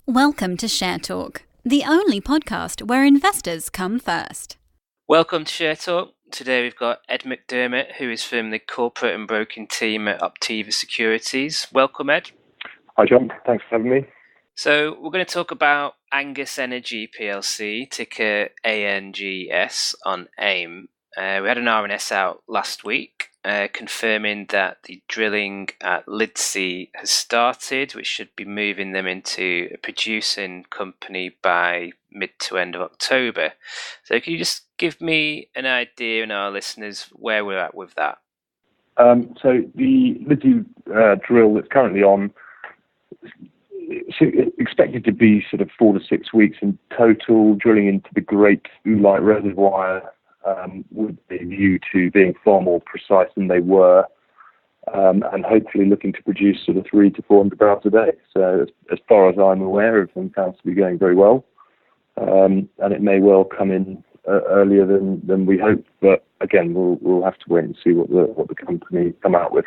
Welcome to Share Talk, the only podcast where investors come first. Welcome to Share Talk. Today we've got Ed McDermott, who is from the Corporate and Broking team at Optiva Securities. Welcome, Ed. Hi, John. Thanks for having me. So we're going to talk about Angus Energy Plc, ticker ANGS on AIM. We had an RNS out last week confirming that the drilling at Lidsey has started, which should be moving them into a producing company by mid to end of October. So can you just give me an idea and our listeners where we're at with that? So the Lidsey drill that's currently on expected to be sort of 4 to 6 weeks in total, drilling into the Great Oolite Reservoir with a view to being far more precise than they were, and hopefully looking to produce sort of 300 to 400 barrels a day. So as far as I'm aware, everything sounds to be going very well, and it may well come in earlier than we hope. But again, we'll have to wait and see what the company come out with.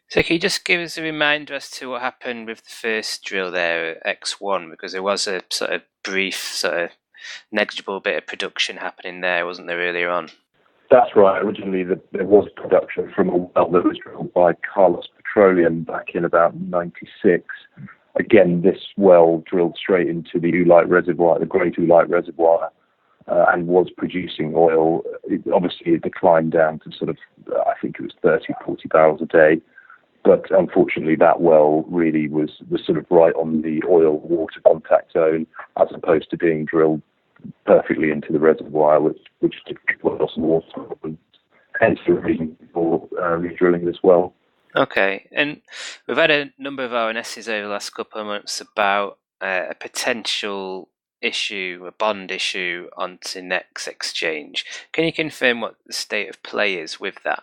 So can you just give us a reminder as to what happened with the first drill there at X1? Because there was a sort of brief, sort of negligible bit of production happening there, wasn't there, earlier on? That's right. Originally, there was production from a well that was drilled by Carlos Petroleum back in about 96. Again, this well drilled straight into the Oolite Reservoir, the Great Oolite Reservoir, and was producing oil. Obviously, it declined down to sort of, I think it was 30, 40 barrels a day. But unfortunately, that well really was sort of right on the oil-water contact zone, as opposed to being drilled perfectly into the reservoir, which typically lost water, and hence the reason for re-drilling this well. Okay, and we've had a number of RNSs over the last couple of months about a potential issue, a bond issue onto Next Exchange. Can you confirm what the state of play is with that?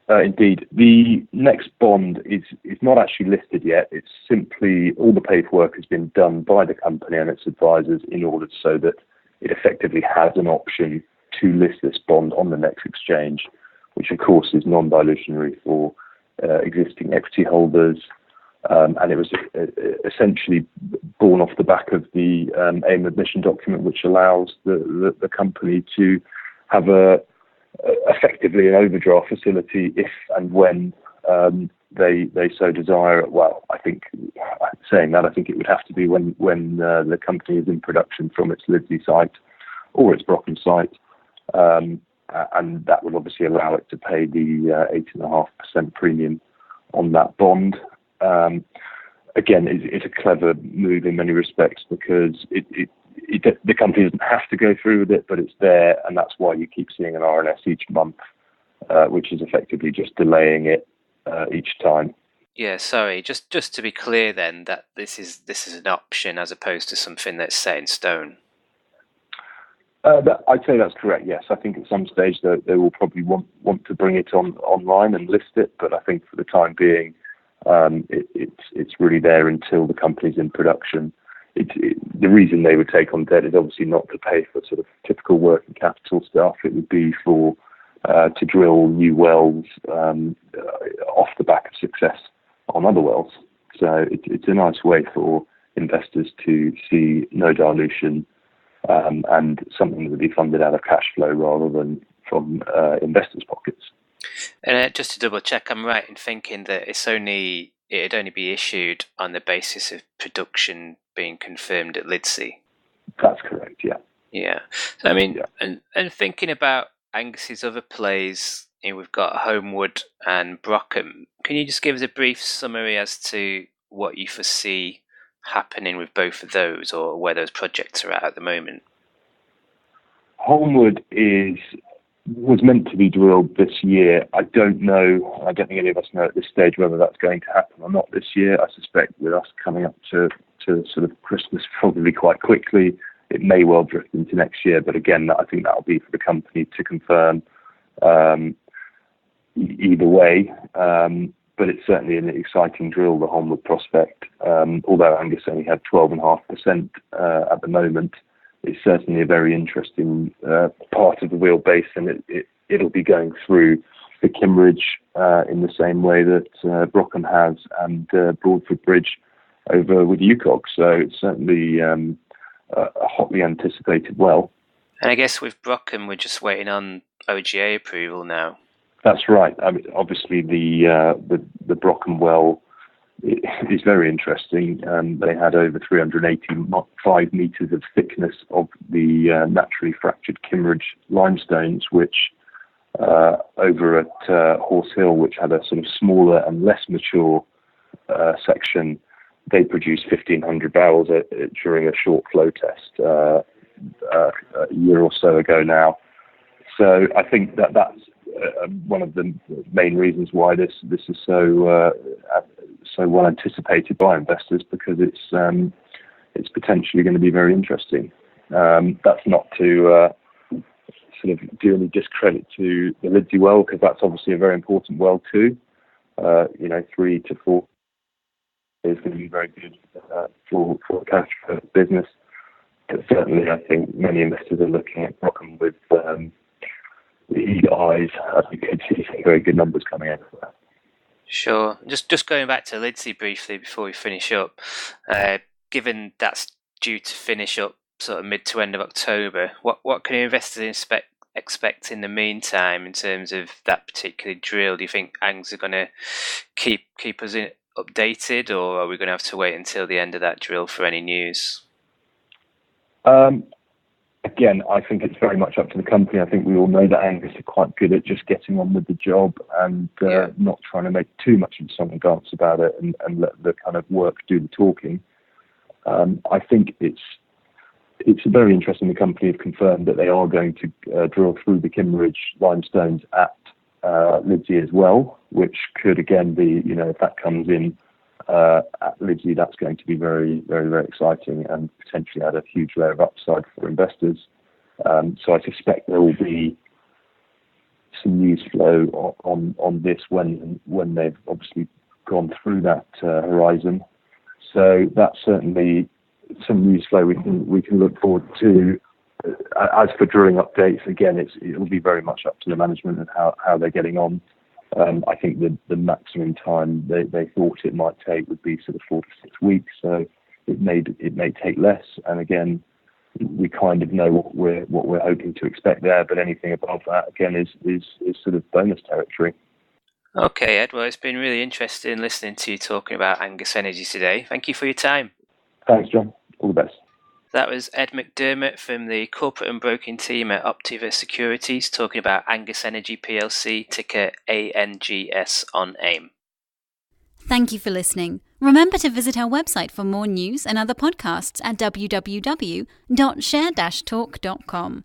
Indeed. The next bond is not actually listed yet. It's simply all the paperwork has been done by the company and its advisors in order so that it effectively has an option to list this bond on the next exchange, which of course is non-dilutionary for existing equity holders. And it was essentially born off the back of the AIM admission document, which allows the company to have effectively an overdraft facility if and when they so desire. Well, I think saying that, I think it would have to be when the company is in production from its Lidsey site or its Brockham site, and that would obviously allow it to pay the 8.5% premium on that bond. Again, it's a clever move in many respects because the company doesn't have to go through with it, but it's there, and that's why you keep seeing an RNS each month, which is effectively just delaying it each time. Yeah, sorry. Just to be clear, then, that this is an option as opposed to something that's set in stone. I'd say that's correct. Yes, I think at some stage they will probably want to bring it online and list it, but I think for the time being, it's really there until the company's in production. The reason they would take on debt is obviously not to pay for sort of typical working capital stuff. It would be for to drill new wells off the back of success on other wells. So it's a nice way for investors to see no dilution and something that would be funded out of cash flow rather than from investors' pockets. And just to double check, I'm right in thinking that it'd only be issued on the basis of production being confirmed at Lidsey. That's correct, yeah. Yeah. So, I mean, yeah. And thinking about Angus's other plays, we've got Holmwood and Brockham. Can you just give us a brief summary as to what you foresee happening with both of those, or where those projects are at the moment? Holmwood was meant to be drilled this year. I don't know. I don't think any of us know at this stage whether that's going to happen or not this year. I suspect with us coming up to sort of Christmas probably quite quickly, it may well drift into next year. But again, I think that'll be for the company to confirm either way. But it's certainly an exciting drill, the Holmwood prospect. Although Angus only had 12.5% at the moment, it's certainly a very interesting part of the wheelbase, and it'll be going through the Kimmeridge in the same way that Brockham has, and Broadford Bridge over with UCOG. So it's certainly a hotly anticipated well. And I guess with Brockham, we're just waiting on OGA approval now. That's right. I mean, obviously, the Brockham well is very interesting. They had over 385 metres of thickness of the naturally fractured Kimmeridge limestones, which over at Horse Hill, which had a sort of smaller and less mature section, they produced 1,500 barrels during a short flow test a year or so ago now. So I think that's one of the main reasons why this is so well anticipated by investors, because it's potentially going to be very interesting. That's not to sort of do any discredit to the Lidsey well, because that's obviously a very important well too. 3 to 4 is going to be very good for cash for business. But certainly, I think many investors are looking at Brockham with eager eyes, as we could see some very good numbers coming out of that. Sure. Just going back to Lidsey briefly before we finish up, given that's due to finish up sort of mid to end of October, what can investors expect in the meantime in terms of that particular drill? Do you think Angs are going to keep us updated, or are we going to have to wait until the end of that drill for any news? Again, I think it's very much up to the company. I think we all know that Angus are quite good at just getting on with the job and not trying to make too much of a song and dance about it and let the kind of work do the talking. I think it's very interesting. The company have confirmed that they are going to drill through the Kimmeridge limestones at Lidsey as well, which could again be, if that comes in at Lidsey, that's going to be very, very, very exciting and potentially add a huge layer of upside for investors. So I suspect there will be some news flow on this when they've obviously gone through that horizon. So that's certainly some news flow we can look forward to. As for drilling updates, again, it'll be very much up to the management and how they're getting on. I think the maximum time they thought it might take would be sort of 4 to 6 weeks. So it may take less. And again, we kind of know what we're hoping to expect there. But anything above that, again, is sort of bonus territory. Okay, Ed. Well, it's been really interesting listening to you talking about Angus Energy today. Thank you for your time. Thanks, John. All the best. That was Ed McDermott from the Corporate and Broking team at Optiva Securities talking about Angus Energy Plc, ticker ANGS on AIM. Thank you for listening. Remember to visit our website for more news and other podcasts at www.share-talk.com.